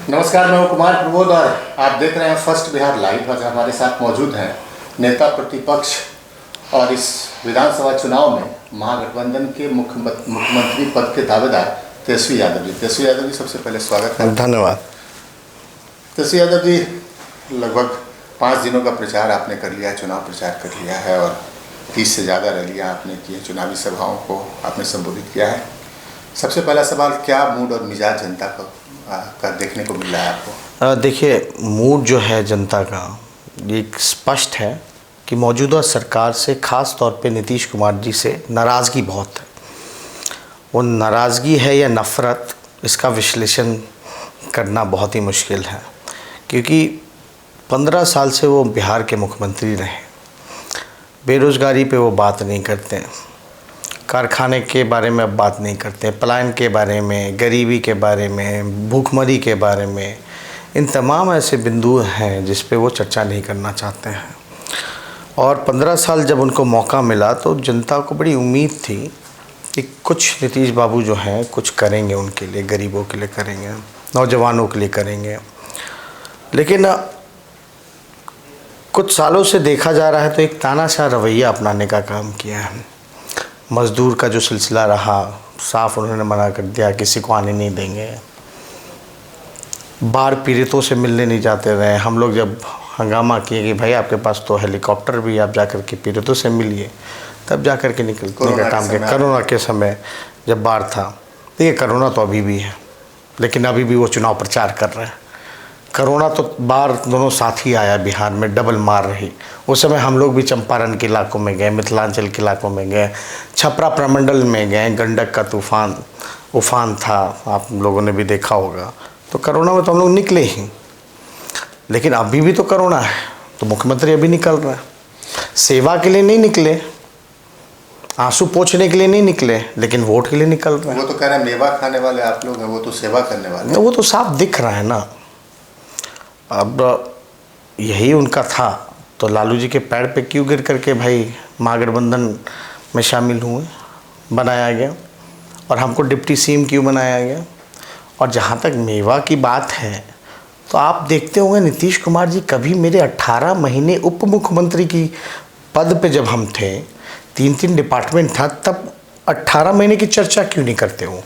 नमस्कार, मैं हूं कुमार प्रबोध और आप देख रहे हैं फर्स्ट बिहार लाइव। आज हमारे साथ मौजूद हैं नेता प्रतिपक्ष और इस विधानसभा चुनाव में महागठबंधन के मुख्यमंत्री पद के दावेदार तेजस्वी यादव जी। तेजस्वी यादव जी, सबसे पहले स्वागत है। धन्यवाद। तेजस्वी यादव जी, लगभग 5 दिनों का प्रचार आपने कर लिया, चुनाव प्रचार कर लिया है और 30 से ज़्यादा रैलियाँ आपने की हैं, चुनावी सभाओं को आपने संबोधित किया है। सबसे पहला सवाल, क्या मूड और मिजाज जनता का देखने को मिल रहा है आपको? देखिए, मूड जो है जनता का एक स्पष्ट है कि मौजूदा सरकार से ख़ास तौर पे नीतीश कुमार जी से नाराज़गी बहुत है। वो नाराज़गी है या नफ़रत, इसका विश्लेषण करना बहुत ही मुश्किल है, क्योंकि 15 साल से वो बिहार के मुख्यमंत्री रहे। बेरोज़गारी पे वो बात नहीं करते, कारखाने के बारे में अब बात नहीं करते, पलायन के बारे में, गरीबी के बारे में, भूखमरी के बारे में, इन तमाम ऐसे बिंदु हैं जिस पे वो चर्चा नहीं करना चाहते हैं। और 15 साल जब उनको मौका मिला तो जनता को बड़ी उम्मीद थी कि कुछ नीतीश बाबू जो हैं कुछ करेंगे, उनके लिए, गरीबों के लिए करेंगे, नौजवानों के लिए करेंगे। लेकिन कुछ सालों से देखा जा रहा है तो एक तानाशाह रवैया अपनाने का काम किया है। मज़दूर का जो सिलसिला रहा, साफ उन्होंने मना कर दिया, किसी को आने नहीं देंगे। बाढ़ पीड़ितों से मिलने नहीं जाते रहे। हम लोग जब हंगामा किए कि भाई आपके पास तो हेलीकॉप्टर भी, आप जाकर के पीड़ितों से मिलिए, तब जाकर के निकलने का काम किया। कोरोना के समय जब बाढ़ था, देखिए कोरोना तो अभी भी है, लेकिन अभी भी वो चुनाव प्रचार कर रहे हैं। कोरोना तो बाढ़ दोनों साथ ही आया, बिहार में डबल मार रही। उस समय हम लोग भी चंपारण के इलाकों में गए, मिथिलांचल के इलाकों में गए, छपरा प्रमंडल में गए, गंडक का उफान था, आप लोगों ने भी देखा होगा। तो कोरोना में तो हम लोग निकले ही, लेकिन अभी भी तो कोरोना है, तो मुख्यमंत्री अभी निकल रहा है। सेवा के लिए नहीं निकले, आंसू पोंछने के लिए नहीं निकले, लेकिन वोट के लिए निकल रहे हैं। वो तो कह रहे हैं मेवा खाने वाले आप लोग हैं, वो तो सेवा करने वाले हैं। वो तो साफ दिख रहा है ना। अब यही उनका था तो लालू जी के पैर पे क्यों गिर करके भाई महागठबंधन में शामिल हुए, बनाया गया, और हमको डिप्टी सीएम क्यों बनाया गया। और जहाँ तक मेवा की बात है तो आप देखते होंगे नीतीश कुमार जी कभी मेरे 18 महीने उप मुख्यमंत्री की पद पे जब हम थे, 3 डिपार्टमेंट था, तब 18 महीने की चर्चा क्यों नहीं करते हो।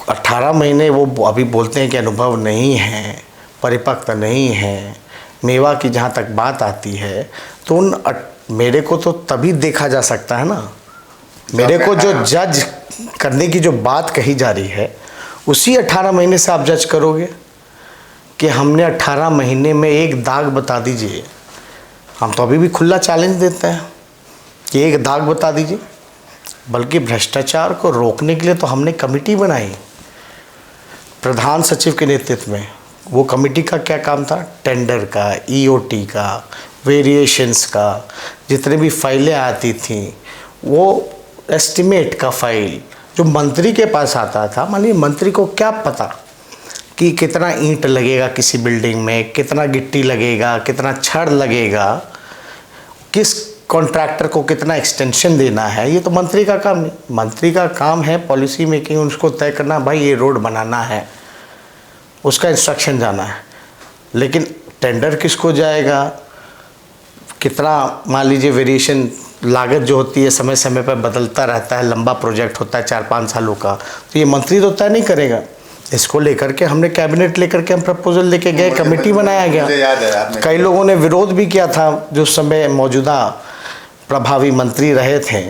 18 महीने वो अभी बोलते हैं कि अनुभव नहीं है, परिपक्व नहीं है। मेवा की जहाँ तक बात आती है तो मेरे को तो तभी देखा जा सकता है ना, मेरे को जो जज करने की जो बात कही जा रही है उसी 18 महीने से आप जज करोगे कि हमने 18 महीने में एक दाग बता दीजिए। हम तो अभी भी खुला चैलेंज देते हैं कि एक दाग बता दीजिए। बल्कि भ्रष्टाचार को रोकने के लिए तो हमने कमेटी बनाई प्रधान सचिव के नेतृत्व में। वो कमेटी का क्या काम था? टेंडर का, ईओटी का, वेरिएशंस का, जितने भी फाइलें आती थी, वो एस्टिमेट का फाइल जो मंत्री के पास आता था। मान लीजिए मंत्री को क्या पता कि कितना ईंट लगेगा किसी बिल्डिंग में, कितना गिट्टी लगेगा, कितना छड़ लगेगा, किस कॉन्ट्रैक्टर को कितना एक्सटेंशन देना है। ये तो मंत्री का काम नहीं। मंत्री का काम है पॉलिसी मेकिंग, उसको तय करना, भाई ये रोड बनाना है, उसका इंस्ट्रक्शन जाना है। लेकिन टेंडर किसको जाएगा, कितना, मान लीजिए वेरिएशन, लागत जो होती है समय समय पर बदलता रहता है, लंबा प्रोजेक्ट होता है 4-5 सालों का, तो ये मंत्री तो तय नहीं करेगा। इसको लेकर के हमने कैबिनेट लेकर के हम प्रपोजल लेके गए, कमेटी बनाया गया। कई लोगों ने विरोध भी किया था, जो समय मौजूदा प्रभावी मंत्री रहे थे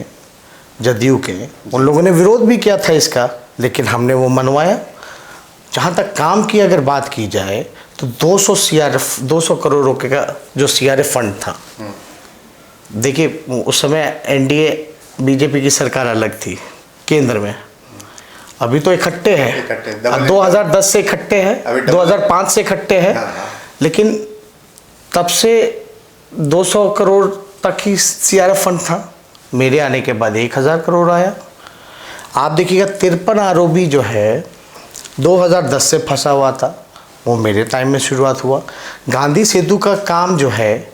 जदयू के, उन लोगों ने विरोध भी किया था इसका, लेकिन हमने वो मनवाया। जहाँ तक काम की अगर बात की जाए तो 200 करोड़ रुपए का जो सीआरएफ फंड था, देखिए उस समय एनडीए बीजेपी की सरकार अलग थी केंद्र में, अभी तो इकट्ठे हैं, 2010 से इकट्ठे हैं, 2005 से इकट्ठे हैं। लेकिन तब से 200 करोड़ तक ही सीआरएफ फंड था। मेरे आने के बाद 1000 करोड़ आया। आप देखिएगा 53 आरओबी जो है 2010 से फंसा हुआ था, वो मेरे टाइम में शुरुआत हुआ। गांधी सेतु का काम जो है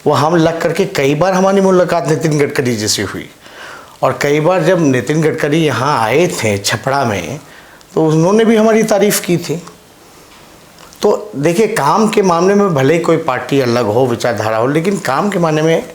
वो हम लग करके कई बार हमारी मुलाकात नितिन गडकरी जी से हुई, और कई बार जब नितिन गडकरी यहाँ आए थे छपड़ा में तो उन्होंने भी हमारी तारीफ़ की थी। तो देखिए, काम के मामले में भले ही कोई पार्टी अलग हो, विचारधारा हो, लेकिन काम के मामले में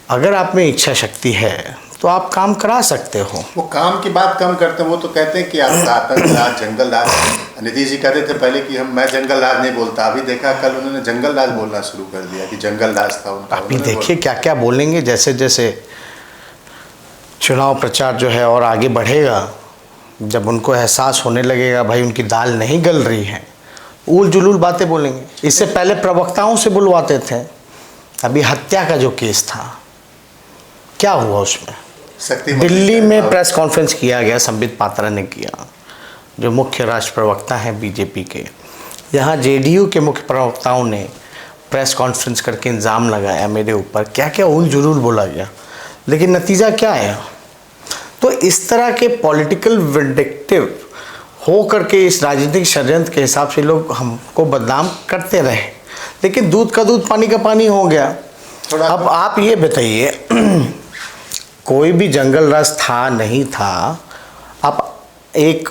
अगर आप में इच्छा शक्ति है तो आप काम करा सकते हो। वो काम की बात कम करते हैं, वो तो कहते हैं कि आप आतंक राज, जंगल राज। नीतीश जी कहते थे पहले कि मैं जंगल राज नहीं बोलता, अभी देखा कल उन्होंने जंगल राज बोलना शुरू कर दिया कि जंगल राज था उनका। अभी देखिए क्या क्या बोलेंगे, जैसे जैसे चुनाव प्रचार जो है और आगे बढ़ेगा, जब उनको एहसास होने लगेगा भाई उनकी दाल नहीं गल रही है, उल जुलूल बातें बोलेंगे। इससे पहले प्रवक्ताओं से बुलवाते थे। अभी हत्या का जो केस था, क्या हुआ उसमें? दिल्ली में प्रेस कॉन्फ्रेंस किया गया, संबित पात्रा ने किया, जो मुख्य राष्ट्र प्रवक्ता हैं बीजेपी के। यहाँ जेडीयू के मुख्य प्रवक्ताओं ने प्रेस कॉन्फ्रेंस करके इल्ज़ाम लगाया मेरे ऊपर, क्या क्या उल जुलूल बोला गया, लेकिन नतीजा क्या आया? तो इस तरह के पॉलिटिकल विंडिक्टिव हो करके इस राजनीतिक षड्यंत्र के हिसाब से लोग हमको बदनाम करते रहे, लेकिन दूध का दूध पानी का पानी हो गया। अब आप ये बताइए, कोई भी जंगल राज था नहीं था, आप एक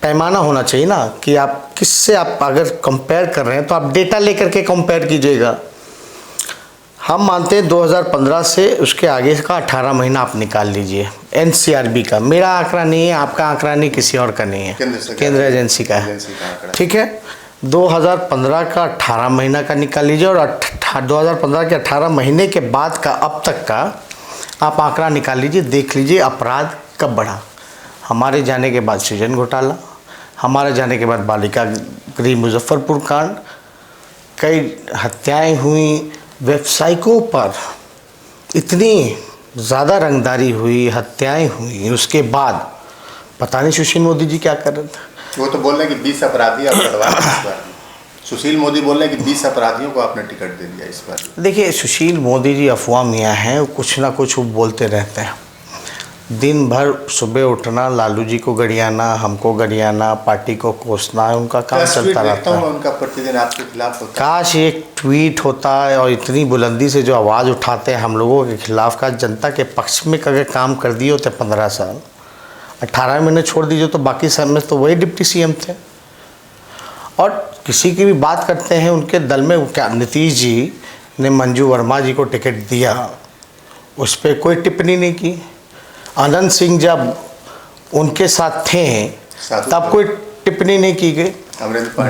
पैमाना होना चाहिए ना कि आप किससे, आप अगर कंपेयर कर रहे हैं तो आप डेटा लेकर के कंपेयर कीजिएगा। हम मानते हैं 2015 से उसके आगे का 18 महीना आप निकाल लीजिए, एनसीआरबी का। मेरा आंकड़ा नहीं है, आपका आंकड़ा नहीं, किसी और का नहीं है, केंद्र एजेंसी का है, ठीक है। 2015 का 18 महीना का निकाल लीजिए और 2015 के 18 महीने के बाद का अब तक का आप आंकड़ा निकाल लीजिए, देख लीजिए अपराध कब बढ़ा। हमारे जाने के बाद सृजन घोटाला, हमारे जाने के बाद बालिका गृह मुजफ्फरपुर कांड, कई हत्याएं हुई, वेबसाइटों पर इतनी ज़्यादा रंगदारी हुई, हत्याएं हुई, उसके बाद पता नहीं सुशील मोदी जी क्या कर रहे थे। वो तो बोल रहे हैं कि 20 अपराधी आप बढ़वा इस बार। सुशील मोदी बोल रहे हैं कि 20 अपराधियों को आपने टिकट दे दिया इस बार। देखिए, सुशील मोदी जी अफवाह मियाँ हैं, कुछ ना कुछ वो बोलते रहते हैं। दिन भर सुबह उठना, लालू जी को गरियाना, हमको गरियाना, पार्टी को कोसना है उनका काम चलता रहता है। उनका प्रतिदिन आपके खिलाफ होता है। काश एक ट्वीट होता है और इतनी बुलंदी से जो आवाज़ उठाते हैं हम लोगों के खिलाफ, का जनता के पक्ष में अगर काम कर दिए होते 15 साल, 18 महीने छोड़ दीजिए तो बाकी समय तो वही डिप्टी सीएम थे। और किसी की भी बात करते हैं उनके दल में, क्या नीतीश जी ने मंजू वर्मा जी को टिकट दिया, उस पर कोई टिप्पणी नहीं की। आनंद सिंह जब उनके साथ थे तब कोई टिप्पणी नहीं की गई।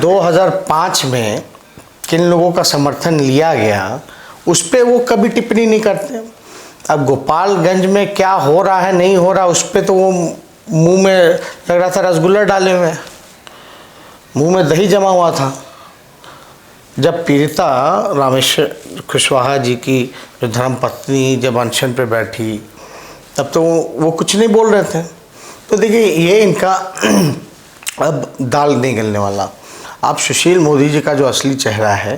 2005 में किन लोगों का समर्थन लिया गया उस पर वो कभी टिप्पणी नहीं करते। अब गोपालगंज में क्या हो रहा है नहीं हो रहा, उस पर तो वो मुंह में लग रहा था रसगुल्ला डाले हुए, मुंह में दही जमा हुआ था। जब पीड़िता रामेश्वर कुशवाहा जी की जो धर्मपत्नी जब अनशन पे बैठी, तब तो वो कुछ नहीं बोल रहे थे। तो देखिए, ये इनका अब दाल नहीं गलने वाला। अब सुशील मोदी जी का जो असली चेहरा है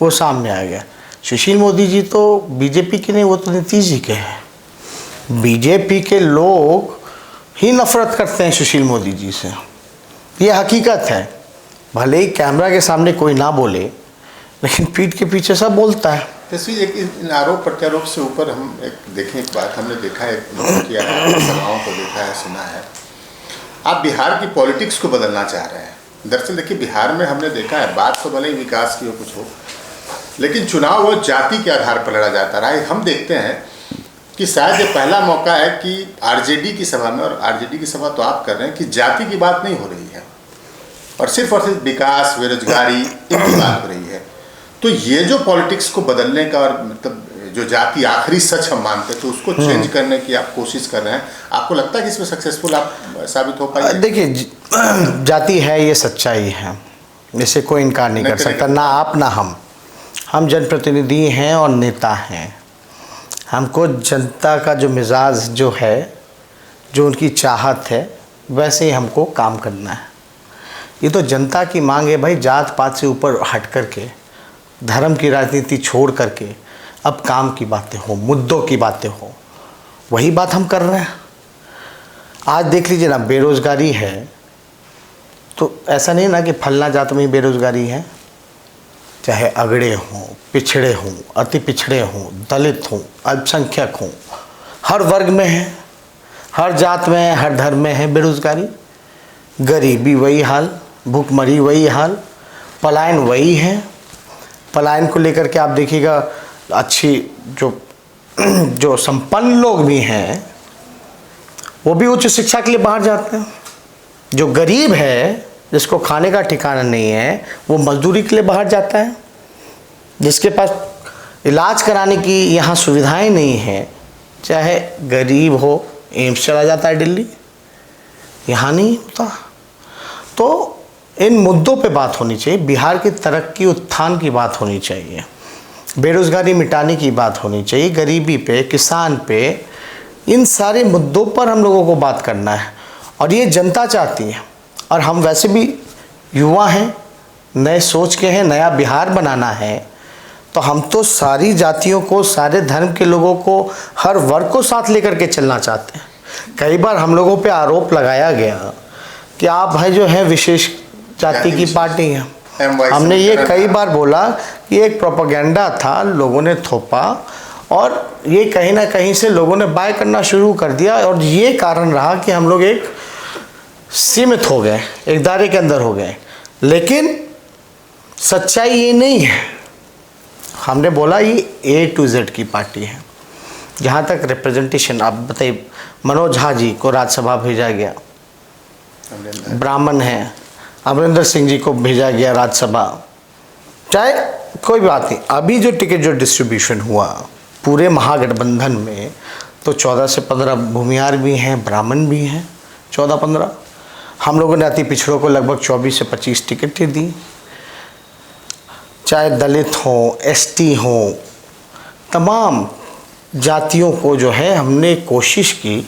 वो सामने आ गया। सुशील मोदी जी तो बीजेपी के नहीं, वो तो नीतीश जी के हैं। बीजेपी के लोग ही नफरत करते हैं सुशील मोदी जी से, ये हकीकत है। भले ही कैमरा के सामने कोई ना बोले, लेकिन पीठ के पीछे सब बोलता है। तस्वीर एक इन आरोप प्रत्यारोप से ऊपर हम एक देखें, एक बात हमने देखा है, किया है, सभाओं को देखा है, सुना है, आप बिहार की पॉलिटिक्स को बदलना चाह रहे हैं। दरअसल देखिए, बिहार में हमने देखा है, बात तो भले ही विकास की हो कुछ हो, लेकिन चुनाव वो जाति के आधार पर लड़ा जाता रहा है। हम देखते हैं कि शायद ये पहला मौका है कि आरजेडी की सभा में, और आरजेडी की सभा तो आप कर रहे हैं, कि जाति की बात नहीं हो रही है और सिर्फ विकास, बेरोजगारी, इनकी बात हो रही है। तो ये जो पॉलिटिक्स को बदलने का, और मतलब जो जाति आखिरी सच हम मानते हैं, तो उसको चेंज करने की आप कोशिश कर रहे हैं, आपको लगता है कि इसमें सक्सेसफुल आप साबित हो पाएंगे? देखिए, जाति है, ये सच्चाई है, इसे कोई इनकार नहीं कर सकता, ना आप ना हम जनप्रतिनिधि हैं और नेता हैं। हमको जनता का जो मिजाज जो है, जो उनकी चाहत है, वैसे ही हमको काम करना है। ये तो जनता की मांग है भाई, जात पात से ऊपर हट करके, धर्म की राजनीति छोड़ करके अब काम की बातें हो, मुद्दों की बातें हो, वही बात हम कर रहे हैं। आज देख लीजिए ना, बेरोज़गारी है तो ऐसा नहीं ना कि फलना जात में ही बेरोज़गारी है, चाहे अगड़े हों, पिछड़े हों, अति पिछड़े हों, दलित हों, अल्पसंख्यक हों, हर वर्ग में है, हर जात में है, हर धर्म में है बेरोज़गारी। गरीबी वही हाल, भूखमरी वही हाल, पलायन वही है। पलायन को लेकर के आप देखिएगा, अच्छी जो संपन्न लोग भी हैं वो भी उच्च शिक्षा के लिए बाहर जाते हैं। जो गरीब है, जिसको खाने का ठिकाना नहीं है, वो मजदूरी के लिए बाहर जाता है। जिसके पास इलाज कराने की यहाँ सुविधाएं नहीं हैं, चाहे गरीब हो, एम्स चला जाता है दिल्ली, यहाँ नहीं होता। तो इन मुद्दों पे बात होनी चाहिए। बिहार की तरक्की उत्थान की बात होनी चाहिए, बेरोजगारी मिटाने की बात होनी चाहिए, गरीबी पे, किसान पे, इन सारे मुद्दों पर हम लोगों को बात करना है। और ये जनता चाहती है, और हम वैसे भी युवा हैं, नए सोच के हैं, नया बिहार बनाना है। तो हम तो सारी जातियों को, सारे धर्म के लोगों को, हर वर्ग को साथ लेकर के चलना चाहते हैं। कई बार हम लोगों पे आरोप लगाया गया कि आप भाई जो है विशेष जाति की पार्टी है। हमने ये कई बार बोला कि एक प्रोपेगेंडा था, लोगों ने थोपा, और ये कहीं ना कहीं से लोगों ने बाय करना शुरू कर दिया। और ये कारण रहा कि हम लोग एक सीमित हो गए, एक दायरे के अंदर हो गए। लेकिन सच्चाई ये नहीं है। हमने बोला ये A to Z की पार्टी है। जहाँ तक रिप्रेजेंटेशन, आप बताइए, मनोज झा जी को राज्यसभा भेजा गया, ब्राह्मण हैं, अमरिंदर सिंह जी को भेजा गया राज्यसभा, चाहे कोई बात नहीं। अभी जो टिकट जो डिस्ट्रीब्यूशन हुआ पूरे महागठबंधन में, तो 14 से 15 भूमिहार भी हैं, ब्राह्मण भी हैं, 14-15। हम लोगों ने अति पिछड़ों को लगभग 24 से 25 टिकटें दी। चाहे दलित हो, ST हो, तमाम जातियों को जो है हमने कोशिश की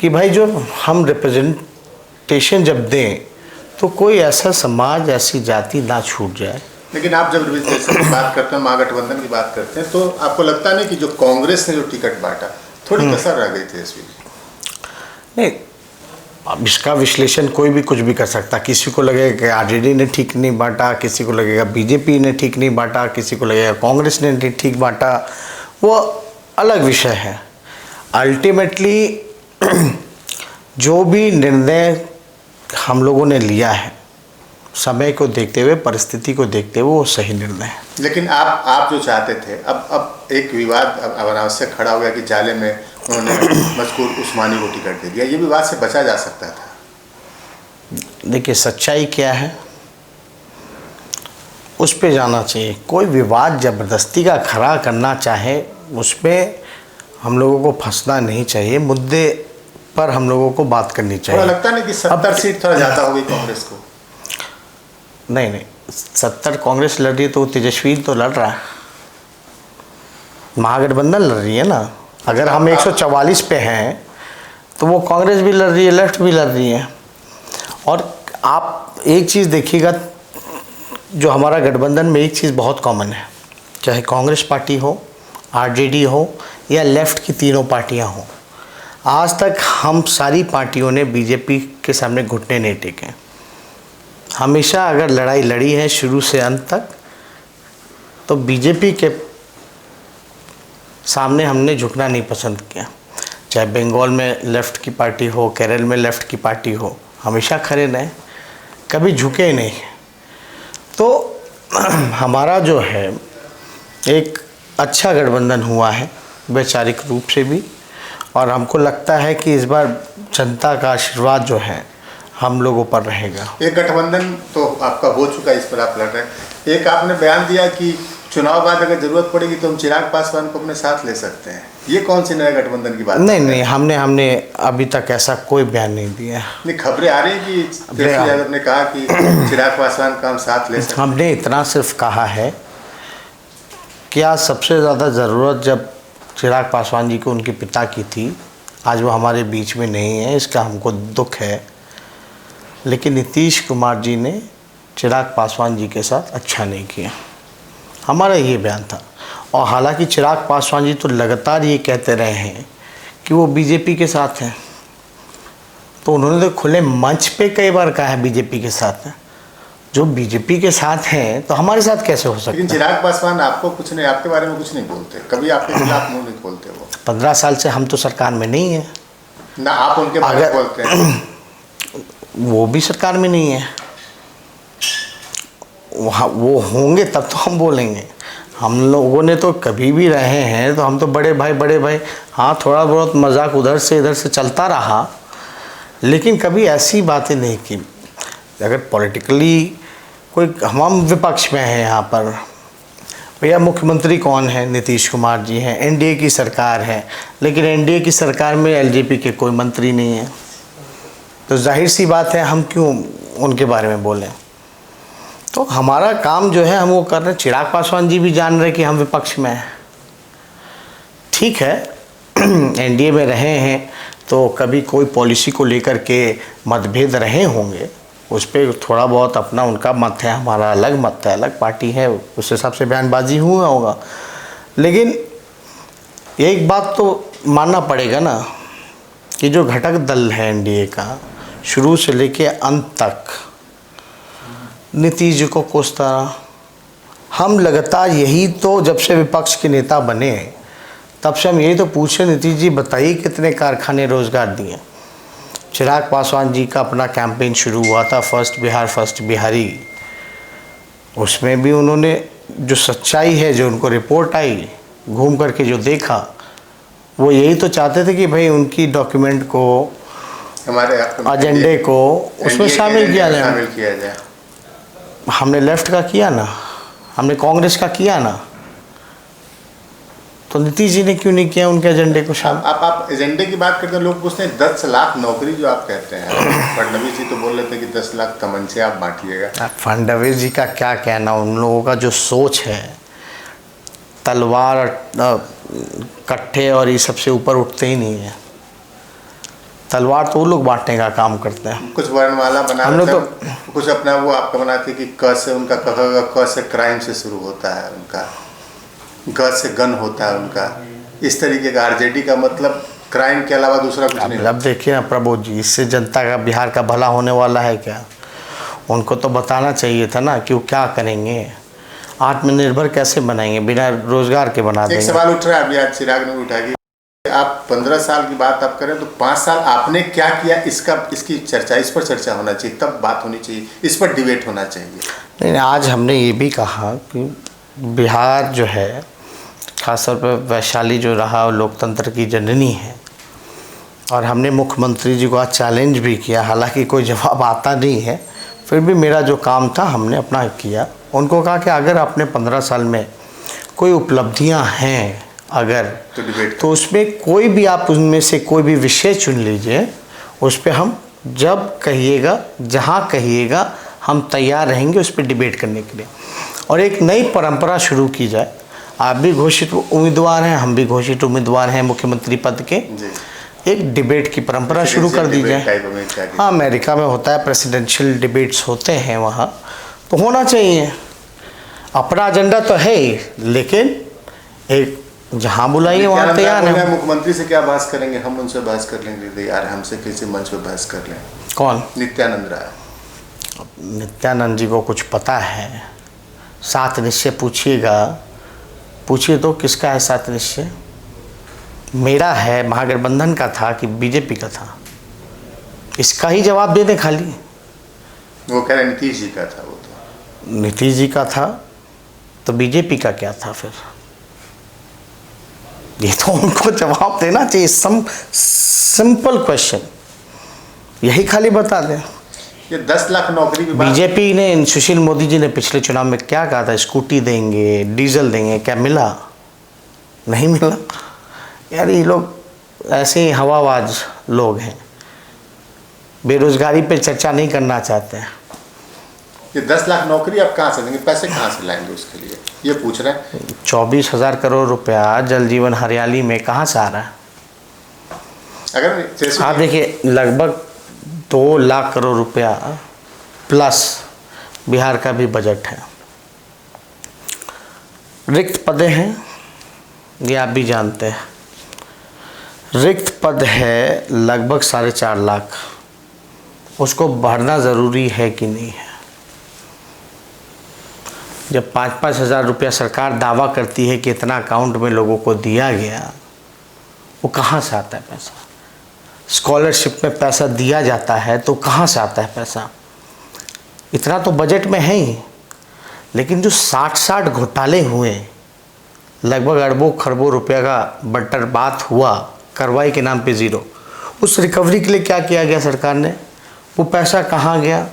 कि भाई जो हम रिप्रेजेंटेशन जब दें तो कोई ऐसा समाज, ऐसी जाति ना छूट जाए। लेकिन आप जब रिप्रेजेंटेशन की बात करते हैं, महागठबंधन की बात करते हैं, तो आपको लगता नहीं कि जो कांग्रेस ने जो टिकट बांटा, थोड़ी कसर रह गई थी इसमें? नहीं, अब इसका विश्लेषण कोई भी कुछ भी कर सकता। किसी को लगेगा कि RJD ने ठीक नहीं बांटा, किसी को लगेगा BJP ने ठीक नहीं बांटा, किसी को लगेगा कांग्रेस ने ठीक बांटा, वो अलग विषय है। अल्टीमेटली जो भी निर्णय हम लोगों ने लिया है, समय को देखते हुए, परिस्थिति को देखते हुए, वो सही निर्णय है। लेकिन आप जो चाहते थे, अब एक विवाद अब अनावश्यक खड़ा हो गया कि जाले में उन्होंने मजकूर उस्मानी को टिकट दे दिया। ये विवाद से बचा जा सकता था। देखिए, सच्चाई क्या है उस पे जाना चाहिए। कोई विवाद ज़बरदस्ती का खड़ा करना चाहे, उसमें हम लोगों को फंसना नहीं चाहिए। मुद्दे पर हम लोगों को बात करनी चाहिए। लगता नहीं कि 70 सीट थोड़ा ज़्यादा हो गई कांग्रेस को? नहीं, 70 कांग्रेस लड़ रही है तो तेजस्वी तो लड़ रहा है, महागठबंधन लड़ रही है ना। अगर हम 144 पे हैं तो वो कांग्रेस भी लड़ रही है, लेफ्ट भी लड़ रही है। और आप एक चीज़ देखिएगा, जो हमारा गठबंधन में एक चीज़ बहुत कॉमन है, चाहे कांग्रेस पार्टी हो, RJD हो, या लेफ्ट की तीनों पार्टियां हों, आज तक हम सारी पार्टियों ने BJP के सामने घुटने नहीं टेके। हमेशा अगर लड़ाई लड़ी है शुरू से अंत तक, तो BJP के सामने हमने झुकना नहीं पसंद किया। चाहे बंगाल में लेफ़्ट की पार्टी हो, केरल में लेफ़्ट की पार्टी हो, हमेशा खड़े रहे, कभी झुके ही नहीं। तो हमारा जो है एक अच्छा गठबंधन हुआ है वैचारिक रूप से भी, और हमको लगता है कि इस बार जनता का आशीर्वाद जो है हम लोगों पर रहेगा। एक गठबंधन तो आपका हो चुका है, इस पर आप लड़ रहे हैं। एक आपने बयान दिया कि चुनाव बाद अगर जरूरत पड़ेगी तो हम चिराग पासवान को अपने साथ ले सकते हैं। ये कौन सी नए गठबंधन की बात? नहीं, हमने अभी तक ऐसा कोई बयान नहीं दिया। नहीं, खबरें आ रही कि तेजस्वी यादव ने कहा कि चिराग पासवान का हम साथ ले सकते हैं। हमने इतना सिर्फ कहा है कि आज सबसे ज़्यादा ज़रूरत जब चिराग पासवान जी को उनके पिता की थी, आज वो हमारे बीच में नहीं है, इसका हमको दुख है। लेकिन नीतीश कुमार जी ने चिराग पासवान जी के साथ अच्छा नहीं किया, हमारा ये बयान था। और हालांकि चिराग पासवान जी तो लगातार ये कहते रहे हैं कि वो BJP के साथ हैं, तो उन्होंने तो खुले मंच पे कई बार कहा है BJP के साथ हैं। जो BJP के साथ हैं तो हमारे साथ कैसे हो सकता है? लेकिन चिराग पासवान आपको कुछ नहीं, आपके बारे में कुछ नहीं बोलते, कभी आपके खिलाफ मुंह नहीं खोलते। वो 15 साल से हम तो सरकार में नहीं है ना, आप उनके बारे में बोलते हैं। वो भी सरकार में नहीं है। वहाँ वो होंगे तब तो हम बोलेंगे। हम लोगों ने तो कभी भी रहे हैं तो हम तो बड़े भाई, हाँ थोड़ा बहुत मजाक उधर से इधर से चलता रहा, लेकिन कभी ऐसी बातें नहीं की। अगर पॉलिटिकली कोई, हम विपक्ष में हैं यहाँ पर, भैया मुख्यमंत्री कौन है? नीतीश कुमार जी हैं, एनडीए की सरकार है, लेकिन एनडीए की सरकार में एलजेपी के कोई मंत्री नहीं है, तो जाहिर सी बात है हम क्यों उनके बारे में बोलें। तो हमारा काम जो है हम वो कर रहे हैं। चिराग पासवान जी भी जान रहे कि हम विपक्ष में हैं, ठीक है एनडीए में रहे हैं तो कभी कोई पॉलिसी को लेकर के मतभेद रहे होंगे, उस पर थोड़ा बहुत अपना उनका मत है, हमारा अलग मत है, अलग पार्टी है, उस हिसाब से बयानबाजी हुआ होगा। लेकिन एक बात तो मानना पड़ेगा ना कि जो घटक दल है एनडीए का, शुरू से लेके अंत तक नीतीश जी को कोसता रहा। हम लगातार यही तो, जब से विपक्ष के नेता बने तब से हम यही तो पूछे, नीतीश जी बताइए कितने कारखाने रोजगार दिए। चिराग पासवान जी का अपना कैंपेन शुरू हुआ था फर्स्ट बिहार फर्स्ट बिहारी, उसमें भी उन्होंने जो सच्चाई है, जो उनको रिपोर्ट आई, घूम करके जो देखा, वो यही तो चाहते थे कि भाई उनकी डॉक्यूमेंट को, हमारे एजेंडे को उसमें शामिल किया जाए। हमने लेफ्ट का किया ना, हमने कांग्रेस का किया ना, तो नीतीश जी ने क्यों नहीं किया उनके एजेंडे को शामिल? आप एजेंडे की बात करते हैं, लोग पूछते हैं 10 लाख नौकरी जो आप कहते हैं, फडणवीस जी तो बोल रहे थे कि 10 लाख तमंचे आप बांटिएगा। फडणवीस जी का क्या कहना, उन लोगों का जो सोच है, तलवार कट्ठे और ये सबसे ऊपर उठते ही नहीं है। तलवार तो वो लोग बांटने का काम करते हैं। कुछ वर्णमाला बना हम लोग तो कुछ अपना वो आपका बनाते कि क से उनका क से क्राइम से शुरू होता है, उनका ग से गन होता है उनका, इस तरीके का। आरजेडी का मतलब क्राइम के अलावा दूसरा कुछ नहीं। अब देखिए ना प्रबोध जी, इससे जनता का, बिहार का भला होने वाला है क्या? उनको तो बताना चाहिए था ना कि वो क्या करेंगे, आत्मनिर्भर कैसे बनाएंगे, बिना रोजगार के बना देंगे। एक सवाल उठ रहा है अभी, आज चिराग ने उठा कि आप 15 साल की बात आप करें तो 5 साल आपने क्या किया, इसकी चर्चा, इस पर चर्चा होना चाहिए, तब बात होनी चाहिए, इस पर डिबेट होना चाहिए। नहीं, आज हमने ये भी कहा कि बिहार जो है, खासतौर पर वैशाली जो रहा, लोकतंत्र की जननी है, और हमने मुख्यमंत्री जी को आज चैलेंज भी किया, हालांकि कोई जवाब आता नहीं है, फिर भी मेरा जो काम था हमने अपना किया। उनको कहा कि अगर आपने 15 साल में कोई उपलब्धियां हैं अगर, तो उसमें कोई भी, आप उनमें से कोई भी विषय चुन लीजिए, उस पर हम जब कहिएगा, जहाँ कहिएगा, हम तैयार रहेंगे उस पर डिबेट करने के लिए। और एक नई परंपरा शुरू की जाए। आप भी घोषित उम्मीदवार हैं, हम भी घोषित उम्मीदवार हैं मुख्यमंत्री पद के, एक डिबेट की परंपरा शुरू कर दी जाए। हाँ, अमेरिका में होता है, प्रेसिडेंशियल डिबेट्स होते हैं वहाँ, तो होना चाहिए। अपना एजेंडा तो है ही, लेकिन एक जहाँ बुलाइए वहाँ तैयार है। मुख्यमंत्री से क्या बहस करेंगे, हम उनसे बहस कर लेंगे यार, हमसे किसी मंच पे बहस कर लें। कौन? नित्यानंद राय। नित्यानंद जी को कुछ पता है? 7 निश्चय पूछिएगा, पूछिए तो किसका है 7 निश्चय? मेरा है, महागठबंधन का था कि बीजेपी का था? इसका ही जवाब दे दें खाली। वो कह रहे नीतीश जी का था। वो तो नीतीश जी का था तो बीजेपी का क्या था फिर? ये तो उनको जवाब देना चाहिए। सिंपल क्वेश्चन, यही खाली बता दें। ये 10 लाख नौकरी की बात, बीजेपी ने, सुशील मोदी जी ने पिछले चुनाव में क्या कहा था? स्कूटी देंगे, डीजल देंगे, क्या मिला? नहीं मिला यार। ये लोग ऐसे ही हवाबाज लोग हैं, बेरोजगारी पे चर्चा नहीं करना चाहते हैं। ये 10 लाख नौकरी आप कहाँ से देंगे, पैसे कहाँ से लाएंगे उसके लिए, ये पूछ रहे हैं। 24,000 करोड़ रुपया जल जीवन हरियाली में कहाँ से आ रहा है? अगर आप देखिए, लगभग 2 लाख करोड़ रुपया प्लस बिहार का भी बजट है। रिक्त पदें हैं, ये आप भी जानते हैं। रिक्त पद है लगभग 4.5 लाख, उसको भरना ज़रूरी है कि नहीं है? जब 5-5 हज़ार रुपया सरकार दावा करती है कि इतना अकाउंट में लोगों को दिया गया, वो कहाँ से आता है पैसा? स्कॉलरशिप में पैसा दिया जाता है तो कहाँ से आता है पैसा? इतना तो बजट में है ही। लेकिन जो 60 घोटाले हुए, लगभग अरबों खरबों रुपया का बटरबात हुआ, कार्रवाई के नाम पे ज़ीरो। उस रिकवरी के लिए क्या किया गया सरकार ने? वो पैसा कहाँ गया?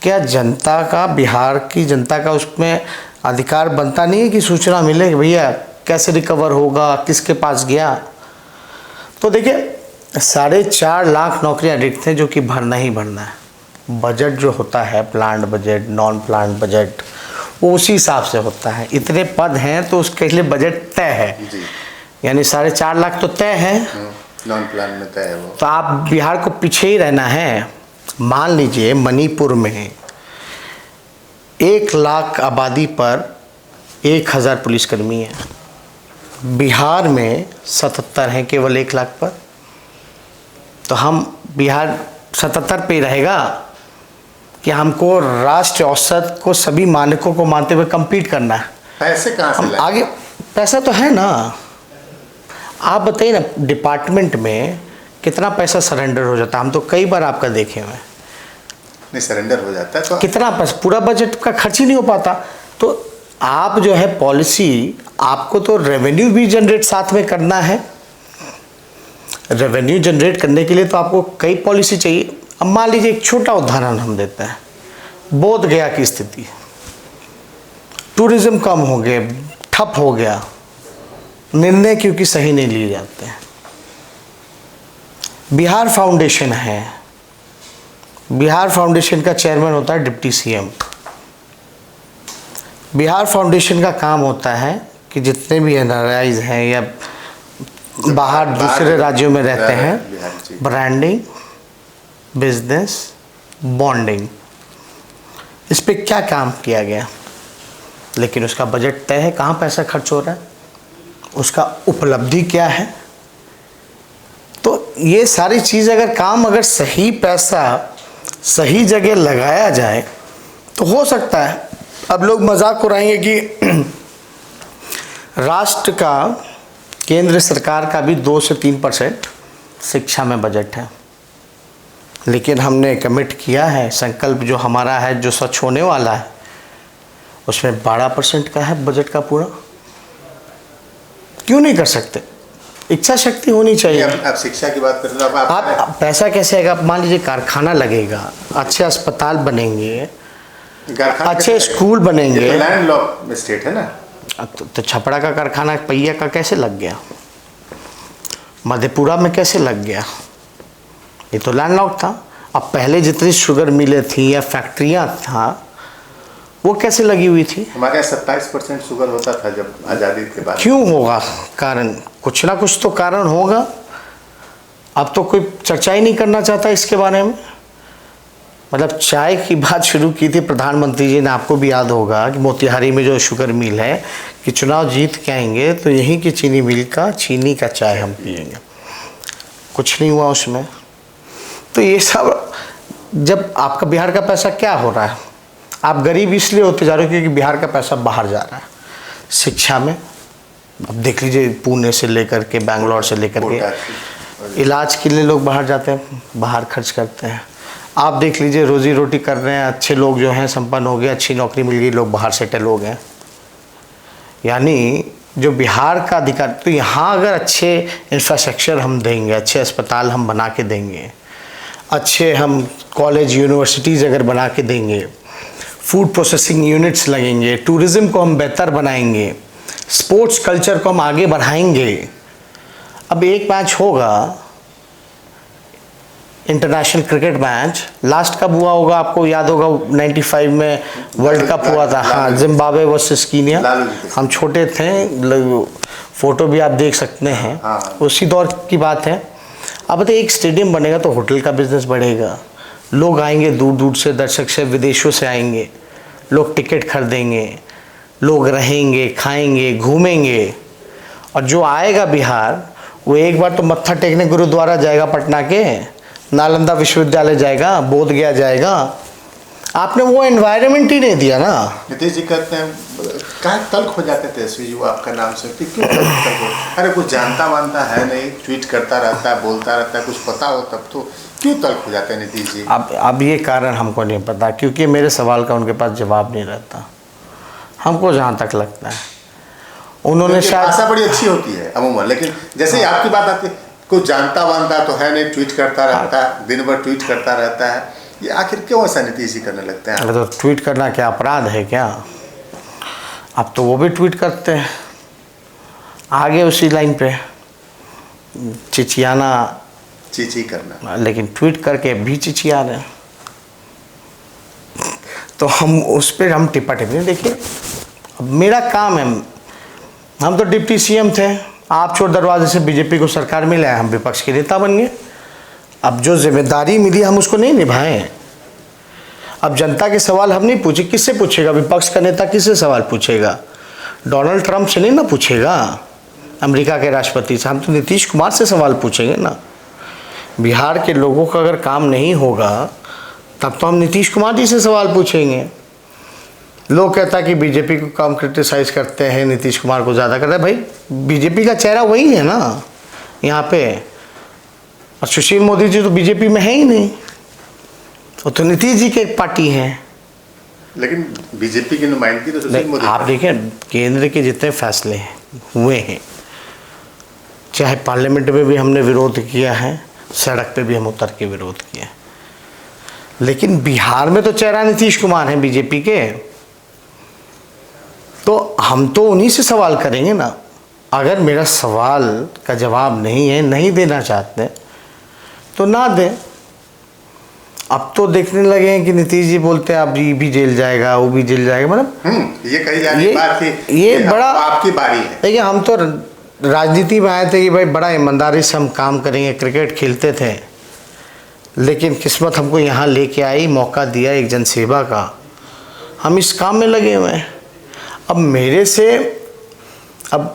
क्या जनता का, बिहार की जनता का उसमें अधिकार बनता नहीं है कि सूचना मिले कि भैया कैसे रिकवर होगा, किसके पास गया? तो देखिए 4.5 लाख नौकरियां रिक्त हैं जो कि भरना ही भरना है। बजट जो होता है, planned budget, non planned budget, वो उसी हिसाब से होता है। इतने पद हैं तो उसके लिए बजट तय है जी। यानी 4.5 लाख तो तय है, नॉन प्लान में तय है वो। तो आप बिहार को पीछे ही रहना है। मान लीजिए मणिपुर में 1 लाख आबादी पर 1000 पुलिसकर्मी हैं, बिहार में 77 हैं केवल 1 लाख पर। तो हम बिहार 77 पे ही रहेगा कि हमको राष्ट्र औसत को, सभी मानकों को मानते हुए compete करना है? पैसे कहाँ से हम लाएं? आगे, पैसा तो है ना। आप बताइए ना, डिपार्टमेंट में कितना पैसा सरेंडर हो जाता है? हम तो कई बार आपका देखे हुए हैं। नहीं, सरेंडर हो जाता है तो कितना पैसा, पूरा बजट का खर्च ही नहीं हो पाता। तो आप जो है पॉलिसी, आपको तो रेवेन्यू भी जनरेट साथ में करना है। रेवेन्यू जनरेट करने के लिए तो आपको कई पॉलिसी चाहिए। अब मान लीजिए एक छोटा उदाहरण हम देते हैं, बोध गया की स्थिति। टूरिज्म कम हो गए, ठप हो गया, निर्णय क्योंकि सही नहीं लिए जाते हैं। बिहार फाउंडेशन है, बिहार फाउंडेशन का चेयरमैन होता है डिप्टी सीएम। बिहार फाउंडेशन का काम होता है कि जितने भी एनआरआईज हैं या बाहर दूसरे राज्यों में रहते हैं, ब्रांडिंग, बिजनेस, बॉन्डिंग, इस पे क्या काम किया गया? लेकिन उसका बजट तय है, कहाँ पैसा खर्च हो रहा है, उसका उपलब्धि क्या है? तो ये सारी चीज़ अगर सही पैसा सही जगह लगाया जाए तो हो सकता है। अब लोग मजाक उड़ाएंगे कि राष्ट्र का, केंद्र सरकार का भी 2 से 3% शिक्षा में बजट है, लेकिन हमने कमिट किया है, संकल्प जो हमारा है, जो सच होने वाला है, उसमें 12% का है बजट का पूरा। क्यों नहीं कर सकते? इच्छा शक्ति होनी चाहिए। आप शिक्षा की बात कर रहे हो, आप पैसा कैसे आएगा? मान लीजिए कारखाना लगेगा, अच्छे अस्पताल बनेंगे, अच्छे स्कूल बनेंगे। तो लैंड लॉक स्टेट है ना। तो छपरा का कारखाना पहिया का कैसे लग गया? मधेपुरा में कैसे लग गया? ये तो लैंडलॉक था। अब पहले जितनी शुगर मिलें थी या फैक्ट्रियाँ था, वो कैसे लगी हुई थी? हमारे यहाँ 27% शुगर होता था जब आज़ादी के बाद। क्यों होगा कारण? कुछ ना कुछ तो कारण होगा। अब तो कोई चर्चा ही नहीं करना चाहता इसके बारे में। मतलब चाय की बात शुरू की थी प्रधानमंत्री जी ने, आपको भी याद होगा कि मोतिहारी में जो शुगर मिल है, कि चुनाव जीत के आएंगे तो यहीं की चीनी मिल का चीनी का चाय हम पिएंगे। कुछ नहीं हुआ उसमें। तो ये सब, जब आपका बिहार का पैसा क्या हो रहा है? आप गरीब इसलिए होते जा रहे हो क्योंकि बिहार का पैसा बाहर जा रहा है। शिक्षा में अब देख लीजिए, पुणे से लेकर के, बैंगलोर से लेकर के, इलाज के लिए लोग बाहर जाते हैं, बाहर खर्च करते हैं। आप देख लीजिए, रोजी रोटी कर रहे हैं, अच्छे लोग जो हैं संपन्न हो गए, अच्छी नौकरी मिल गई, लोग बाहर सेटल हो गए। यानी जो बिहार का अधिकार, तो यहाँ अगर अच्छे इंफ्रास्ट्रक्चर हम देंगे, अच्छे अस्पताल हम बना के देंगे, अच्छे हम कॉलेज यूनिवर्सिटीज़ अगर बना के देंगे, फूड प्रोसेसिंग यूनिट्स लगेंगे, टूरिज़्म को हम बेहतर बनाएंगे, स्पोर्ट्स कल्चर को हम आगे बढ़ाएंगे। अब एक मैच होगा, इंटरनेशनल क्रिकेट मैच, लास्ट कब हुआ होगा आपको याद होगा? 95 में वर्ल्ड कप हुआ था, हाँ, जिम्बाब्वे वर्सेस कीनिया। हम छोटे थे, फोटो भी आप देख सकते हैं, उसी दौर की बात है। अब बताइए, एक स्टेडियम बनेगा तो होटल का बिजनेस बढ़ेगा, लोग आएंगे दूर दूर से, दर्शक से, विदेशों से आएंगे, लोग टिकट खरीदेंगे, लोग रहेंगे, खाएंगे, घूमेंगे। और जो आएगा बिहार, वो एक बार तो मत्था टेकने गुरुद्वारा जाएगा, पटना के नालंदा विश्वविद्यालय जाएगा, बोध गया जाएगा। आपने वो एनवायरनमेंट ही नहीं दिया ना। नीतीश जी कहते हैं कहाँ तल्ख हो जाते थे तेजस्वी जी आपका नाम से, क्यों तल्ख हो? अरे कुछ जानता मानता है नहीं, ट्वीट करता रहता है, बोलता रहता है, कुछ पता हो तब तो क्यों तल्ख हो जाते हैं नीतीश जी? अब ये कारण हमको नहीं पता, क्योंकि मेरे सवाल का उनके पास जवाब नहीं रहता। हमको जहाँ तक लगता है उन्होंने शायद भाषा बड़ी अच्छी होती है अमूमन, लेकिन जैसे ही आपकी बात आती है, कुछ जानता वानता तो है नहीं, ट्वीट करता रहता है, दिन भर ट्वीट करता रहता है, ये आखिर क्यों ऐसा नीतीश जी करने लगते हैं? अरे तो ट्वीट करना क्या अपराध है क्या? अब तो वो भी ट्वीट करते हैं, आगे उसी लाइन पे चिचियाना, चीची करना, लेकिन ट्वीट करके भी चिचिया रहे हैं। तो हम उस पर हम टिप्पा टिप्पणी, देखिए अब मेरा काम है, हम तो डिप्टी सीएम थे, आप चोर दरवाजे से बीजेपी को सरकार मिला है, हम विपक्ष के नेता बन गए। अब जो जिम्मेदारी मिली हम उसको नहीं निभाएं। अब जनता के सवाल हम नहीं पूछे, किससे पूछेगा? विपक्ष का नेता किससे सवाल पूछेगा? डोनाल्ड ट्रंप से नहीं ना पूछेगा, अमेरिका के राष्ट्रपति से। हम तो नीतीश कुमार से सवाल पूछेंगे ना। बिहार के लोगों का अगर काम नहीं होगा तब तो हम नीतीश कुमार जी से सवाल पूछेंगे। लोग कहता है कि बीजेपी को कम क्रिटिसाइज करते हैं, नीतीश कुमार को ज़्यादा करते हैं। भाई बीजेपी का चेहरा वही है ना यहाँ पे, और सुशील मोदी जी तो बीजेपी में है ही नहीं, वो तो नीतीश जी की एक पार्टी है। लेकिन बीजेपी की नुमाइंदगी तो सुशील मोदी। आप देखें केंद्र के जितने फैसले हुए हैं, चाहे पार्लियामेंट में भी हमने विरोध किया है, सड़क पे भी हम उतर के विरोध किया, लेकिन बिहार में तो चेहरा नीतीश कुमार है बीजेपी के, तो हम तो उन्हीं से सवाल करेंगे ना। अगर मेरा सवाल का जवाब नहीं है, नहीं देना चाहते तो ना दें। अब तो देखने लगे हैं कि नीतीश जी बोलते हैं अब ये भी जेल जाएगा, वो भी जेल जाएगा, मतलब ये कही जा रही बात थी, ये बड़ा आपकी बारी है। देखिए हम तो राजनीति में आए थे कि भाई बड़ा ईमानदारी से हम काम करेंगे, क्रिकेट खेलते थे, लेकिन किस्मत हमको यहाँ लेके आई, मौका दिया एक जनसेवा का, हम इस काम में लगे हुए हैं। अब मेरे से अब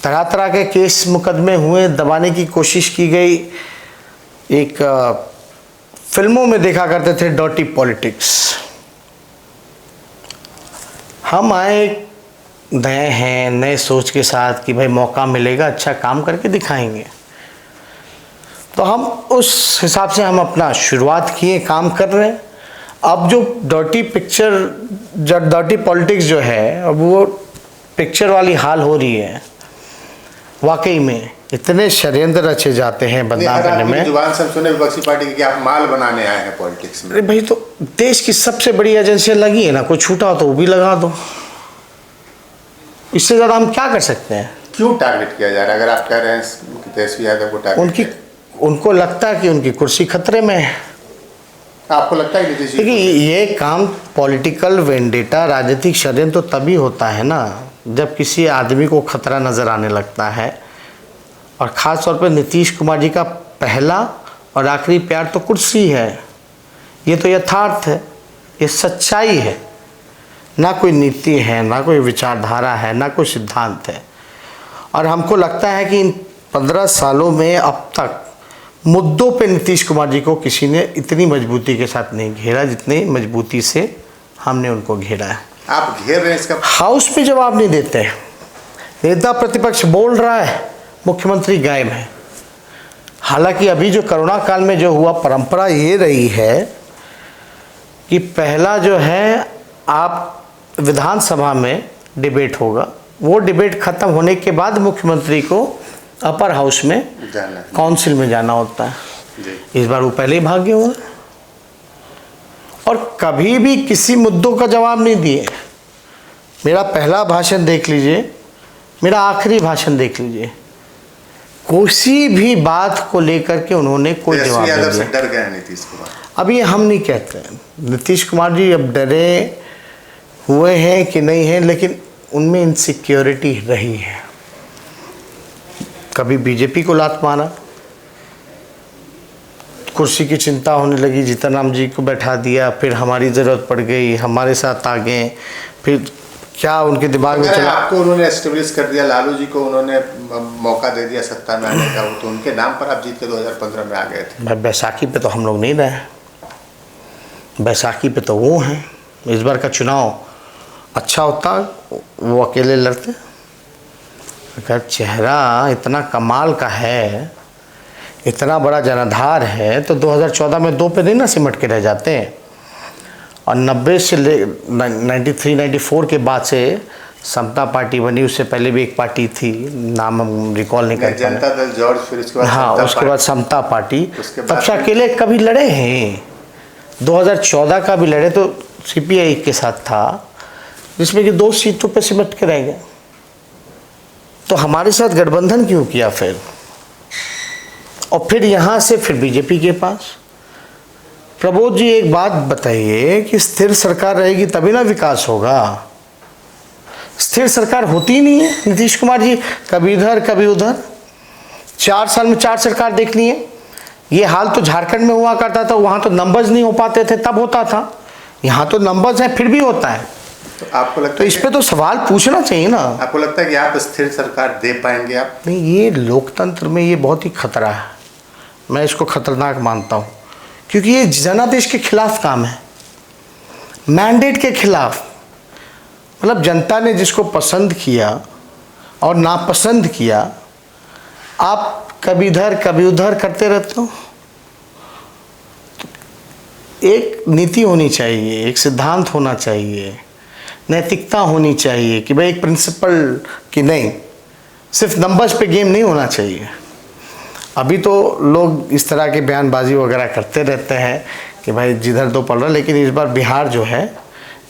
तरह तरह के केस मुकदमे हुए, दबाने की कोशिश की गई। एक फिल्मों में देखा करते थे डर्टी पॉलिटिक्स, हम आए नए हैं, नए सोच के साथ कि भाई मौका मिलेगा, अच्छा काम करके दिखाएंगे। तो हम उस हिसाब से हम अपना शुरुआत किए, काम कर रहे हैं। अब जो डर्टी पिक्चर, जो डर्टी पॉलिटिक्स जो है, अब वो पिक्चर वाली हाल हो रही है। वाकई में इतने षड्यंत्र रचे जाते हैं बदनाम करने में। जुबान से सुने विपक्षी पार्टी की कि आप माल बनाने आए हैं पॉलिटिक्स में। अरे भाई तो देश की सबसे बड़ी एजेंसियां लगी है ना, कोई छूटा हो तो वो भी लगा दो, इससे ज़्यादा हम क्या कर सकते हैं? क्यों टारगेट किया जा रहा है? अगर आप कह रहे हैं कि तेजस्वी यादव को टारगेट, उनको लगता है कि उनकी कुर्सी खतरे में है। आपको लगता है कि देखिए ये काम पॉलिटिकल वेंडेटा, राजनीतिक षड्यंत्र तो तभी होता है ना जब किसी आदमी को खतरा नज़र आने लगता है। और ख़ास तौर पर नीतीश कुमार जी का पहला और आखिरी प्यार तो कुर्सी है। ये तो यथार्थ है, ये सच्चाई है, ना कोई नीति है, ना कोई विचारधारा है, ना कोई सिद्धांत है। और हमको लगता है कि इन 15 सालों में अब तक मुद्दों पे नीतीश कुमार जी को किसी ने इतनी मजबूती के साथ नहीं घेरा जितनी मजबूती से हमने उनको घेरा है। आप घेर रहे हैं इसका? हाउस में जवाब नहीं देते, नेता प्रतिपक्ष बोल रहा है, मुख्यमंत्री गायब है। हालांकि अभी जो कोरोना काल में जो हुआ, परंपरा ये रही है कि पहला जो है आप विधानसभा में डिबेट होगा, वो डिबेट खत्म होने के बाद मुख्यमंत्री को अपर हाउस में काउंसिल में जाना होता है। इस बार वो पहले ही भाग गए हुए और कभी भी किसी मुद्दों का जवाब नहीं दिए। मेरा पहला भाषण देख लीजिए, मेरा आखिरी भाषण देख लीजिए, किसी भी बात को लेकर के उन्होंने कोई जवाब नहीं दिया। डर गए नीतीश कुमार? अब ये हम नहीं कहते हैं नीतीश कुमार जी अब डरे हुए हैं कि नहीं हैं, लेकिन उनमें इनसिक्योरिटी रही है। कभी बीजेपी को लात मारा, कुर्सी की चिंता होने लगी, जीतनराम जी को बैठा दिया, फिर हमारी ज़रूरत पड़ गई, हमारे साथ आ गए, फिर क्या उनके दिमाग में चला। आपको उन्होंने एस्टेब्लिश कर दिया, लालू जी को उन्होंने मौका दे दिया सत्ता में आने का, वो तो उनके नाम पर आप जीत के 2015 में आ गए थे। भाई बैसाखी पे तो हम लोग नहीं रहे, बैसाखी पे तो वो हैं। इस बार का चुनाव अच्छा होता वो अकेले लड़ते। अगर चेहरा इतना कमाल का है, इतना बड़ा जनाधार है, तो 2014 में 2 पे नहीं ना सिमट के रह जाते हैं। और 90 से ले 93-94 के बाद से समता पार्टी बनी। उससे पहले भी एक पार्टी थी, नाम हम रिकॉल नहीं कर पा रहे। जनता दल जॉर्ज, फिर उसके बाद हाँ, उसके बाद समता पार्टी। तब से अकेले कभी लड़े हैं, 2014 का भी लड़े तो सीपीआई के साथ था, जिसमें कि 2 सीटों पे सिमट के रह गए। तो हमारे साथ गठबंधन क्यों किया फिर? और फिर यहाँ से फिर बीजेपी के पास। प्रबोध जी एक बात बताइए कि स्थिर सरकार रहेगी तभी ना विकास होगा। स्थिर सरकार होती नहीं है। नीतीश कुमार जी कभी इधर कभी उधर, 4 साल में 4 सरकार देख ली है। ये हाल तो झारखंड में हुआ करता था, वहाँ तो नंबर्स नहीं हो पाते थे तब होता था, यहाँ तो नंबर्स हैं फिर भी होता है। तो आपको लगता तो इस पे तो सवाल पूछना चाहिए ना। आपको लगता है कि आप स्थिर सरकार दे पाएंगे आप? नहीं, ये लोकतंत्र में ये बहुत ही खतरा है, मैं इसको खतरनाक मानता हूँ, क्योंकि ये जनादेश के खिलाफ काम है, मैंडेट के खिलाफ। मतलब जनता ने जिसको पसंद किया और नापसंद किया, आप कभी इधर कभी उधर करते रहते हो। एक नीति होनी चाहिए, एक सिद्धांत होना चाहिए, नैतिकता होनी चाहिए कि भाई एक प्रिंसिपल कि नहीं, सिर्फ नंबर्स पे गेम नहीं होना चाहिए। अभी तो लोग इस तरह की बयानबाजी वगैरह करते रहते हैं कि भाई जिधर दो पल रहा, लेकिन इस बार बिहार जो है,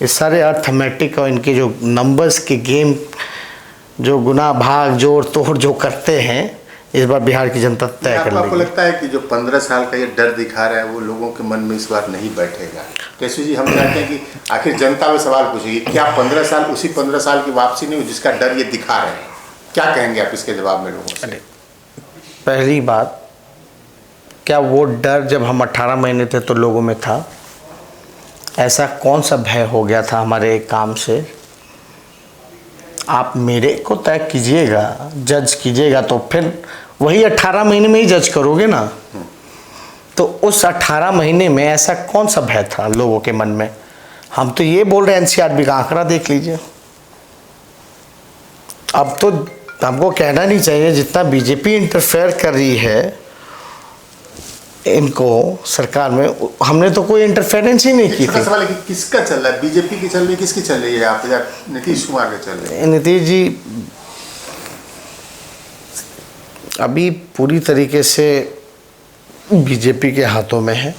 ये सारे अर्थमेटिक और इनके जो नंबर्स के गेम, जो गुना भाग जोड़ तोड़ जो करते हैं, इस बार बिहार की जनता तय कर लेगी। आपको लगता है कि जो 15 साल का ये डर दिखा रहा है वो लोगों के मन में इस बार नहीं बैठेगा? कैसे जी, हम चाहते हैं कि आखिर जनता में सवाल पूछेगी, क्या 15 साल उसी 15 साल की वापसी नहीं हुई जिसका डर ये दिखा रहे हैं? क्या कहेंगे आप इसके जवाब में लोगों से? पहली बात, क्या वो डर जब हम 18 महीने थे तो लोगों में था? ऐसा कौन सा भय हो गया था हमारे काम से? आप मेरे को तय कीजिएगा, जज कीजिएगा, तो फिर वही 18 महीने में ही जज करोगे ना। तो उस 18 महीने में ऐसा कौन सा भय था लोगों के मन में? हम तो ये बोल रहे हैं, एनसीआरबी का आंकड़ा देख लीजिए। अब तो हमको कहना नहीं चाहिए, जितना बीजेपी इंटरफेयर कर रही है इनको सरकार में, हमने तो कोई इंटरफेरेंस ही नहीं की थी। सवाल है कि किसका चल रहा है? बीजेपी की चल रही है, किसकी चल रही है? आप नीतीश कुमार की चल रही है? नीतीश जी अभी पूरी तरीके से बीजेपी के हाथों में है।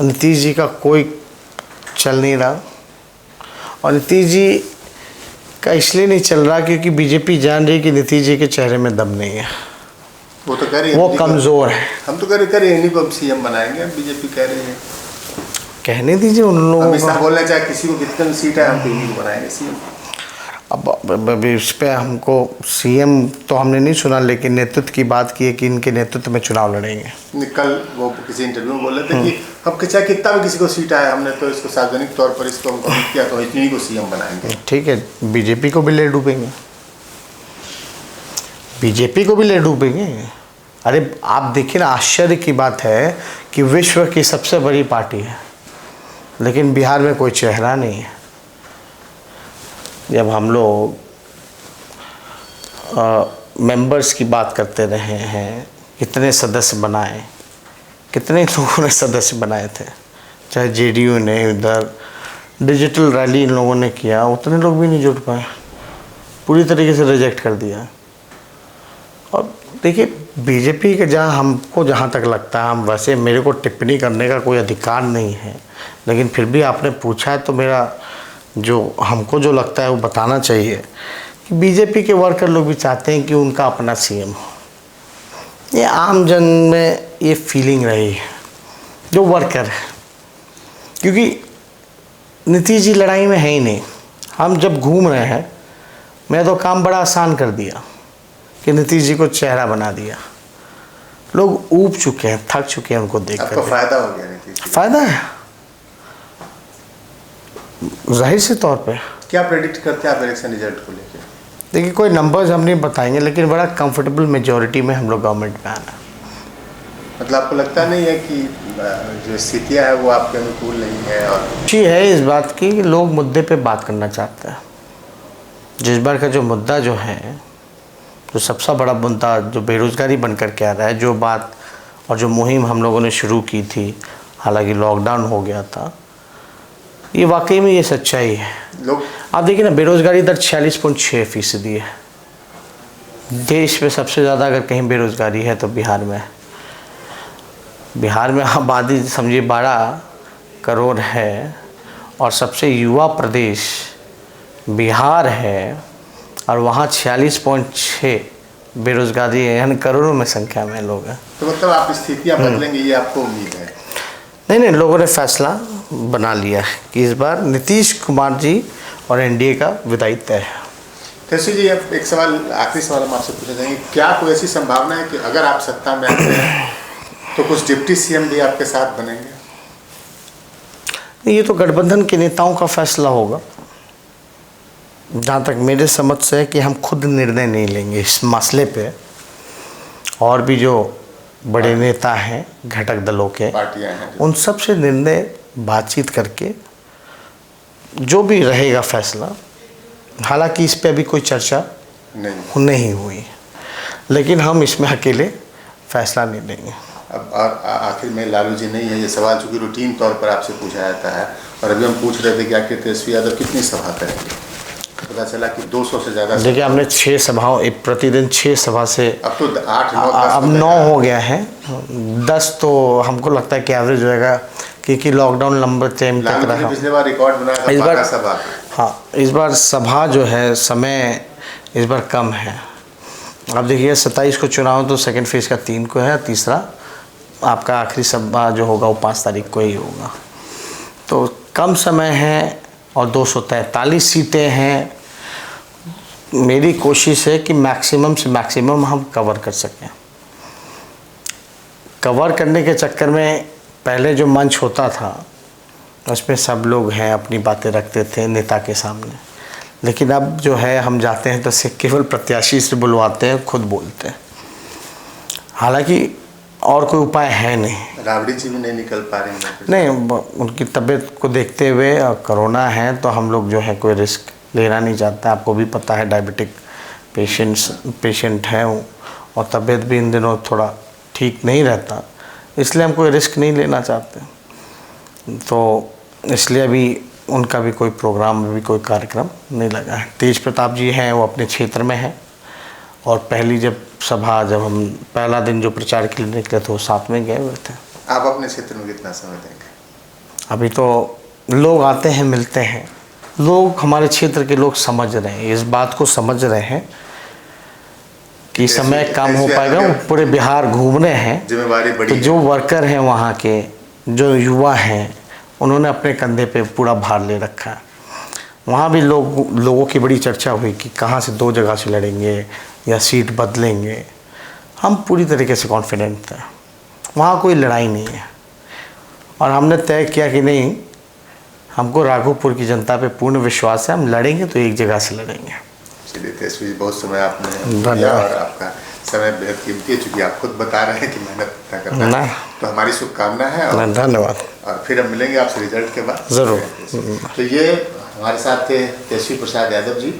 नीतीश जी का कोई चल नहीं रहा, और नीतीश जी का इसलिए नहीं चल रहा क्योंकि बीजेपी जान रही कि नीतीश जी के चेहरे में दम नहीं है, वो तो कह रही है, वो कमज़ोर है। हम तो कह रहे हैं इन्हीं को हम सीएम बनाएंगे, बीजेपी कह रही है। कहने दीजिए उन लोगों को, बोलना चाहे किसी को कितनी सीट है, हम तो इन्हीं को बनाएंगे सीएम। अब इस पे हमको सीएम तो हमने नहीं सुना, लेकिन नेतृत्व की बात की है कि इनके नेतृत्व में चुनाव लड़ेंगे। कल वो किसी इंटरव्यू में बोल रहे थे कि हम चाहे कितना भी किसी को सीट आए, हमने तो इसको सार्वजनिक तौर पर इसको किया, तो इन्हीं को सीएम बनाएंगे। ठीक है, बीजेपी को भी ले डूबेंगे, बीजेपी को भी ले डूबेंगे। अरे आप देखिए ना, आश्चर्य की बात है कि विश्व की सबसे बड़ी पार्टी है, लेकिन बिहार में कोई चेहरा नहीं है। जब हम लोग मेंबर्स की बात करते रहे हैं, कितने सदस्य बनाए, कितने लोगों ने सदस्य बनाए थे, चाहे जेडीयू ने, इधर डिजिटल रैली इन लोगों ने किया, उतने लोग भी नहीं जुट पाए, पूरी तरीके से रिजेक्ट कर दिया। और देखिए बीजेपी के जहाँ तक लगता है, हम वैसे मेरे को टिप्पणी करने का कोई अधिकार नहीं है, लेकिन फिर भी आपने पूछा है तो मेरा हमको जो लगता है वो बताना चाहिए कि बीजेपी के वर्कर लोग भी चाहते हैं कि उनका अपना सीएम हो। ये आम जन में ये फीलिंग रही है, जो वर्कर है, क्योंकि नीतीश जी लड़ाई में है ही नहीं। हम जब घूम रहे हैं, मैं तो काम बड़ा आसान कर दिया कि नीतीश जी को चेहरा बना दिया। लोग ऊब चुके हैं, थक चुके हैं उनको देख कर। आपको फायदा हो गया नीतीश? फायदा है जाहिर से तौर पे। क्या प्रेडिक्ट करते हैं आप इलेक्शन रिजल्ट को लेकर? देखिए कोई नंबर्स हम नहीं बताएंगे, लेकिन बड़ा कंफर्टेबल मेजॉरिटी में हम लोग गवर्नमेंट में आना। मतलब आपको लगता नहीं है कि जो स्थितियाँ है वो आपके अनुकूल नहीं है? और अच्छी है इस बात की, लोग मुद्दे पे बात करना चाहते हैं। जिस बार का जो मुद्दा जो है, जो सबसे बड़ा मुद्दा जो बेरोज़गारी बनकर के आ रहा है, जो बात और जो मुहिम हम लोगों ने शुरू की थी, हालांकि लॉकडाउन हो गया था, ये वाकई में ये सच्चाई है। लोग आप देखिए ना, बेरोजगारी दर 46.6% है। देश में सबसे ज़्यादा अगर कहीं बेरोजगारी है तो बिहार में है। बिहार में आबादी समझिए 12 करोड़ है और सबसे युवा प्रदेश बिहार है, और वहाँ 46.6 बेरोजगारी है, यानी करोड़ों में संख्या में लोग हैं। तो मतलब आप स्थितियाँ बदलेंगे, ये आपको उम्मीद है? नहीं, लोगों ने फैसला बना लिया है कि इस बार नीतीश कुमार जी और एनडीए का विदाई तय है। तेजस्वी जी, अब एक सवाल, आखिरी सवाल हम आपसे पूछना चाहेंगे, क्या कोई ऐसी संभावना है कि अगर आप सत्ता में आते हैं तो कुछ डिप्टी सीएम भी आपके साथ बनेंगे? ये तो गठबंधन के नेताओं का फैसला होगा। जहाँ तक मेरे समझ से है कि हम खुद निर्णय नहीं लेंगे इस मसले पे, और भी जो बड़े नेता हैं घटक दलों के, पार्टियां हैं, उन सब से निर्णय बातचीत करके जो भी रहेगा फैसला। हालांकि इस पे अभी कोई चर्चा नहीं हुई, लेकिन हम इसमें अकेले फैसला नहीं लेंगे। अब आखिर में लालू जी नहीं है, ये सवाल चूँकि रूटीन तौर पर आपसे पूछा जाता है, और अभी हम पूछ रहे थे कि आखिर तेजस्वी यादव कितनी सभा करेंगे। पता चला कि 200 से ज़्यादा। देखिए, हमने 6 सभाओं, प्रतिदिन 6 सभा से अब तो 8-9 अब 9 हो गया है। 10 तो हमको लगता है कि एवरेज होएगा, क्योंकि लॉकडाउन लंबे टाइम तक रहा। पिछले बार रिकॉर्ड बनाया था, इस बार सभा। हाँ, इस बार सभा जो है समय इस बार कम है। अब देखिए 27 को चुनाव, तो सेकंड फेज़ का 3 को है, तीसरा आपका आखिरी सभा जो होगा वो 5 तारीख को ही होगा। तो कम समय है और 243 सीटें हैं। मेरी कोशिश है कि मैक्सिमम से मैक्सिमम हम कवर कर सकें। कवर करने के चक्कर में पहले जो मंच होता था उसमें सब लोग हैं अपनी बातें रखते थे नेता के सामने, लेकिन अब जो है हम जाते हैं तो केवल प्रत्याशी से बुलवाते हैं, खुद बोलते हैं। हालांकि और कोई उपाय है नहीं। राबड़ी जी भी नहीं निकल पा रही हैं। नहीं, उनकी तबीयत को देखते हुए, कोरोना है तो हम लोग जो है कोई रिस्क लेना नहीं चाहते। आपको भी पता है डायबिटिक पेशेंट है और तबीयत भी इन दिनों थोड़ा ठीक नहीं रहता, इसलिए हम कोई रिस्क नहीं लेना चाहते। तो इसलिए अभी उनका भी कोई प्रोग्राम, अभी कोई कार्यक्रम नहीं लगा है। तेज प्रताप जी हैं, वो अपने क्षेत्र में हैं, और पहली जब हम पहला दिन जो प्रचार के लिए निकले थे वो साथ में गए हुए थे। आप अपने क्षेत्र में कितना समय देंगे? अभी तो लोग आते हैं, मिलते हैं। लोग, हमारे क्षेत्र के लोग समझ रहे हैं, इस बात को समझ रहे हैं कि समय कम हो पाएगा। वो पूरे बिहार घूम रहे हैं, जिम्मेवारी बड़ी तो जो वर्कर हैं वहाँ के, जो युवा हैं, उन्होंने अपने कंधे पे पूरा भार ले रखा है। वहाँ भी लोगों की बड़ी चर्चा हुई कि कहाँ से 2 जगह से लड़ेंगे या सीट बदलेंगे। हम पूरी तरीके से कॉन्फिडेंट थे, वहाँ कोई लड़ाई नहीं है, और हमने तय किया कि नहीं, हमको राघोपुर की जनता पे पूर्ण विश्वास है, हम लड़ेंगे तो एक जगह से लड़ेंगे। चलिए तेजस्वी जी, बहुत समय आपने दिया और आपका समय बेहद कीमती है, चूँकि आप खुद बता रहे हैं कि मेहनत न करना है, तो हमारी शुभकामना है। और धन्यवाद। और फिर हम मिलेंगे आपसे रिजल्ट के बाद ज़रूर। तो ये हमारे साथ थे तेजस्वी प्रसाद यादव जी,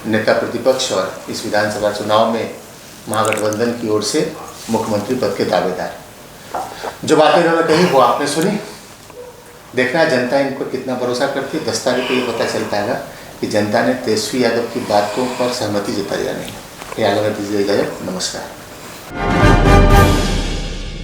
नेता प्रतिपक्ष, और इस विधानसभा चुनाव में महागठबंधन की ओर से मुख्यमंत्री पद के दावेदार। जो बातें इन्होंने कही वो आपने सुनी। देखना है जनता इन पर कितना भरोसा करती है। 10 तारीख को ये पता चलता है कि जनता ने तेजस्वी यादव की बातों पर सहमति जताई या नहीं। ये आगे नतीजे। नमस्कार।